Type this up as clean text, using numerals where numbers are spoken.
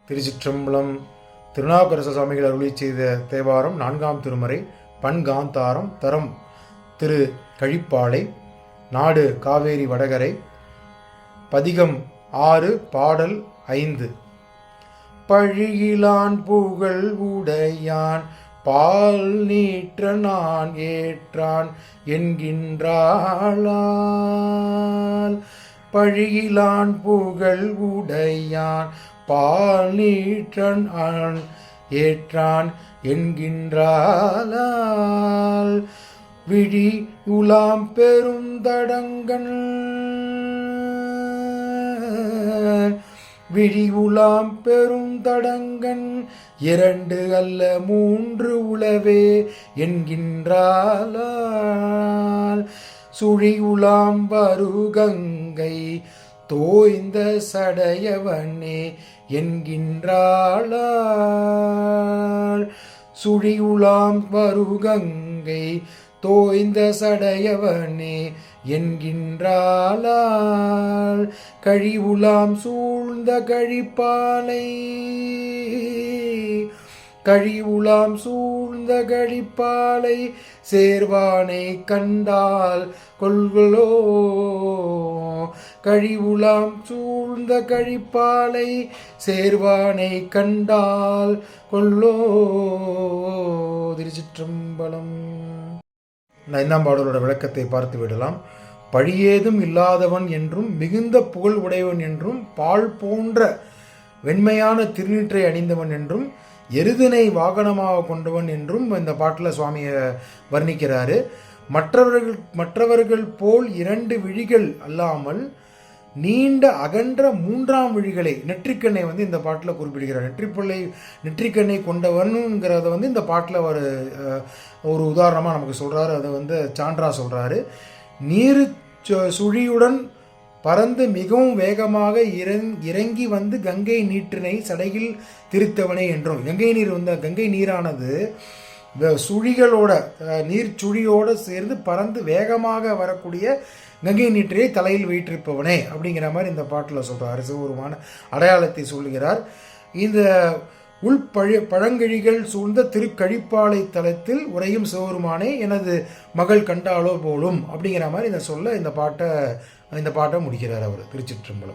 திருச்சிற்றம்பலம். திருநாவுக்கரசு சுவாமிகள் அருளி செய்த தேவாரம் 4ஆம் திருமுறை, பண் காந்தாரம், தரம் திரு கழிப்பாலை, நாடு காவேரி வடகரை, பதிகம் 6, பாடல் 5. பழியிலான் புகழ் உடையான் பால் நீற்ற நான் ஏற்றான் என்கின்றாள். பழியிலான் புகழ் உடையான் பால் நீற்றன் ஏற்றான் என்கின்றாள். விழி உலாம் பெருந்தடங்கன் விழி உலாம் பெருந்தடங்கன் 2 அல்ல 3 உளவே என்கின்றாள். சுழி உலாம் வருகங்கை தோய்ந்த சடையவனே என்கின்றாள். சுழி உலாம் வருகங்கை தோய்ந்த சடையவனே என்கின்றாள். கழி உலாம் சூழ்ந்த கழிப்பாலை கழி உலாம் சூழ்ந்த கழிப்பாலை சேர்வானை கண்டால் கொள்களோ. கழி உலாம் சூழ்ந்த கழிப்பாலை சேர்வானை கண்டால் கொள்ளோ. திருச்சிற்றம்பலம். 5ஆம் பாடலோட விளக்கத்தை பார்த்து விடலாம். பழியேதும் இல்லாதவன் என்றும் மிகுந்த புகழ் உடையவன் என்றும் பால் போன்ற வெண்மையான திருநீற்றை அணிந்தவன் என்றும் எருதினை வாகனமாக கொண்டவன் என்றும் இந்த பாட்டில் சுவாமியை வர்ணிக்கிறாரு. மற்றவர்கள் போல் 2 விழிகள் அல்லாமல் நீண்ட அகன்ற 3ஆம் விழிகளை நெற்றிக்கண்ணை இந்த பாட்டில் குறிப்பிடுகிறார். நெற்றிக்கண்ணை கொண்டவனுங்கிறத இந்த பாட்டில் ஒரு உதாரணமாக நமக்கு சொல்கிறாரு. அதை சான்றா சொல்கிறாரு. நீர் சுழியுடன் பறந்து மிகவும் வேகமாக இறங்கி கங்கை நீற்றினை சடையில் திரித்தவனே என்றும், கங்கை நீரானது சுழிகளோட நீர்ச்சுழியோடு சேர்ந்து பறந்து வேகமாக வரக்கூடிய கங்கை நீற்றை தலையில் வைத்திருப்பவனே அப்படிங்கிற மாதிரி இந்த பாட்டில் சொல்கிறார். சிவபெருமான அடையாளத்தை சொல்லுகிறார். இந்த பழங்கழிகள் சூழ்ந்த திருக்கழிப்பாலை தலத்தில் உரையும் சிவபெருமானே எனது மகள் கண்டாலோ போலும் அப்படிங்கிற மாதிரி இந்த பாட்டை முடிக்கிறார் அவர். திருச்சிற்றம்பலம்.